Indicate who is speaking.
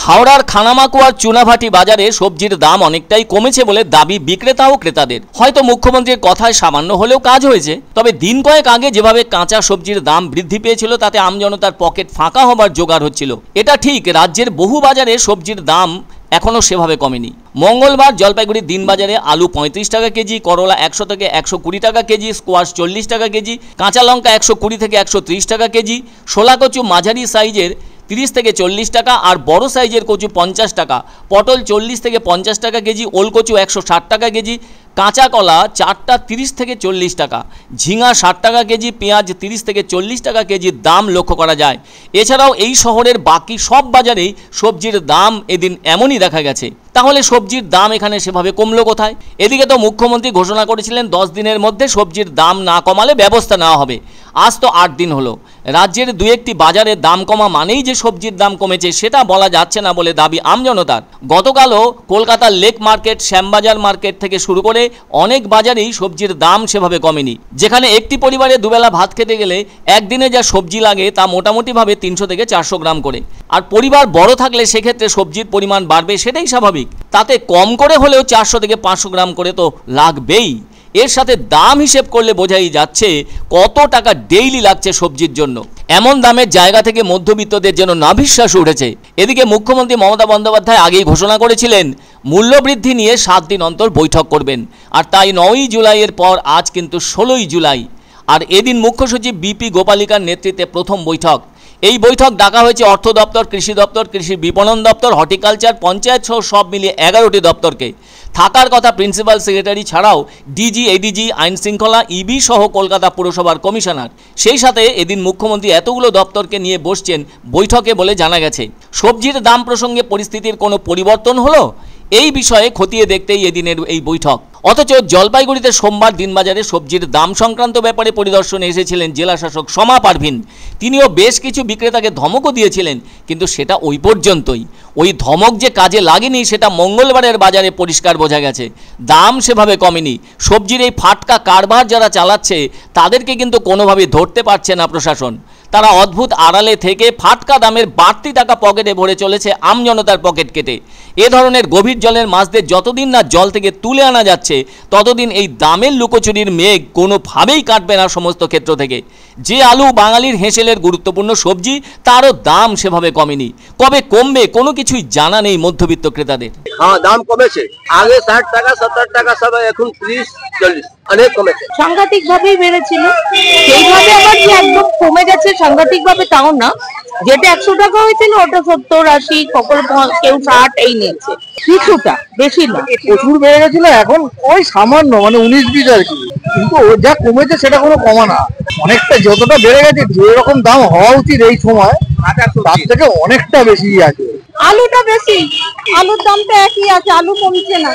Speaker 1: হাওড়ার খানামাকুয়ার চুনাভাটি বাজারে সবজির দাম অনেকটাই কমেছে বলে দাবি বিক্রেতা ও ক্রেতাদের। হয়তো মুখ্যমন্ত্রীর কথায় সামান্য হলেও কাজ হয়েছে, তবে দিন কয়েক আগে যেভাবে কাঁচা সবজির দাম বৃদ্ধি পেয়েছিল তাতে আমজনতার পকেট ফাঁকা হবার জোগাড় হচ্ছিল। এটা ঠিক, রাজ্যের বহু বাজারে সবজির দাম এখনও সেভাবে কমেনি। মঙ্গলবার জলপাইগুড়ির দিনবাজারে আলু 35 টাকা কেজি, করলা 100 থেকে 120 টাকা কেজি, স্কোয়াশ 40 টাকা কেজি, কাঁচা লঙ্কা 120 থেকে 130 টাকা কেজি, শোলা কচু মাঝারি সাইজের 30 থেকে 40 টাকা আর বড় সাইজের কচু 50 টাকা, পটল 40 থেকে 50 টাকা কেজি, ওলকচু 160 টাকা কেজি, কাঁচা কলা 4টা 30 থেকে 40 টাকা, ঝিঙা 60 টাকা কেজি, পেঁয়াজ 30 থেকে 40 টাকা কেজির দাম লক্ষ্য করা যায়। এছাড়াও এই শহরের বাকি সব বাজারেই সবজির দাম এদিন এমনই দেখা গেছে। তাহলে সবজির দাম এখানে সেভাবে কমলো কোথায়? এদিকে তো মুখ্যমন্ত্রী ঘোষণা করেছিলেন 10 দিনের মধ্যে সবজির দাম না কমালে ব্যবস্থা নেওয়া হবে। আজ তো 8 দিন হলো। রাজ্যের দু একটি বাজারে দাম কমা মানেই যে সবজির দাম কমেছে সেটা বলা যাচ্ছে না বলে দাবি আমজনতার। গতকালও কলকাতার লেক মার্কেট, শ্যামবাজার মার্কেট থেকে শুরু করে অনেক বাজারেই সবজির দাম সেভাবে কমেনি। যেখানে একটি পরিবারে দুবেলা ভাত খেতে গেলে একদিনে যা সবজি লাগে তা মোটামুটিভাবে 300 থেকে 400 গ্রাম করে। আর পরিবার বড় থাকলে সেক্ষেত্রে সবজির পরিমাণ বাড়বে, সেটাই স্বাভাবিক। তাতে কম করে হলেও 400 থেকে 500 গ্রাম করে তো লাগবেই। এর সাথে দাম হিসেব করলে বোঝাই যাচ্ছে কত টাকা ডেইলি লাগছে সবজির জন্য। এমন দামের জায়গা থেকে মধ্যবিত্তদের যেন নাভিশ্বাস উঠেছে। এদিকে মুখ্যমন্ত্রী মমতা বন্দ্যোপাধ্যায় আগেই ঘোষণা করেছিলেন মূল্যবৃদ্ধি নিয়ে 7 দিন অন্তর বৈঠক করবেন। আর তাই 9ই জুলাইয়ের পর আজ কিন্তু 16ই জুলাই। আর এদিন মুখ্য সচিব বিপি গোপালিকার নেতৃত্বে প্রথম বৈঠক। এই বৈঠক ডাকা হয়েছে অর্থ দপ্তর, কৃষি দপ্তর, কৃষি বিপণন দপ্তর, হর্টিকালচার, পঞ্চায়েত সহ সব মিলিয়ে 11টি দপ্তরকে। থাকার কথা প্রিন্সিপাল সেক্রেটারি ছাড়াও ডিজি, এডিজি, আইন শৃঙ্খলা, ইবি সহ কলকাতা পুরসভার কমিশনার। সেই সাথে এদিন মুখ্যমন্ত্রী এতগুলো দপ্তরকে নিয়ে বসছেন বৈঠকে বলে জানা গেছে। সবজির দাম প্রসঙ্গে পরিস্থিতির কোনো পরিবর্তন হলো? এই বিষয়ে খতিয়ে দেখতেই এদিনের এই বৈঠক। অথচ জলপাইগুড়িতে সোমবার দিনবাজারে সবজির দাম সংক্রান্ত ব্যাপারে পরিদর্শনে এসেছিলেন জেলা শাসক সমা পারভিন। তিনিও বেশ কিছু বিক্রেতাকে ধমকও দিয়েছিলেন, কিন্তু সেটা ওই পর্যন্তই। ওই ধমক যে কাজে লাগেনি সেটা মঙ্গলবারের বাজারে পরিষ্কার বোঝা গেছে। দাম সেভাবে কমেনি। সবজির এই ফাটকা কারবার যারা চালাচ্ছে তাদেরকে কিন্তু কোনোভাবেই ধরতে পারছে না প্রশাসন। তারা অদ্ভুত আড়ালে থেকে ফাটকা দামের বাড়তি টাকা পকেটে ভরে চলেছে আমজনতার পকেট কেটে। এ ধরনের গভীর জলের মাছদের যতদিন না জল থেকে তুলে আনা যাচ্ছে ততদিন এই দামের লুকোচুরির মেঘ কোনোভাবেই কাটবে না সমস্ত ক্ষেত্র থেকে। যে আলু বাঙালির হেঁসেলের গুরুত্বপূর্ণ সবজি, তারও দাম সেভাবে কমেনি। কবে কমবে কোনো কিছুই জানা নেই মধ্যবিত্ত ক্রেতাদের।
Speaker 2: হ্যাঁ, দাম কমেছে। আগে 60 টাকা 70 টাকা সব, এখন 30-40 অনেক কমেছে।
Speaker 3: সাংঘাতিক ভাবেই বেড়েছিল, সেইভাবে আবার যে একদম কমে গেছে সাংঘাতিক ভাবে তাও না। যেটা 100 টাকা হয়েছিল ওটা 70-80, কখনো কেউ 60 এই নিয়েছে, কিছুটা বেশি না।
Speaker 4: প্রচুর বেড়ে গেছিল, এখন ওই সামান্য মানে 19-20 আর কি। কিন্তু ও যা কমেছে সেটা কোনো কমা না, অনেকটা। যতটা বেড়ে গেছে যেরকম দাম হওয়া উচিত এই সময় তার থেকে অনেকটা বেশি আছে।
Speaker 3: আলুটা বেশি, আলুর দামটা একই আছে, আলু কমছে না।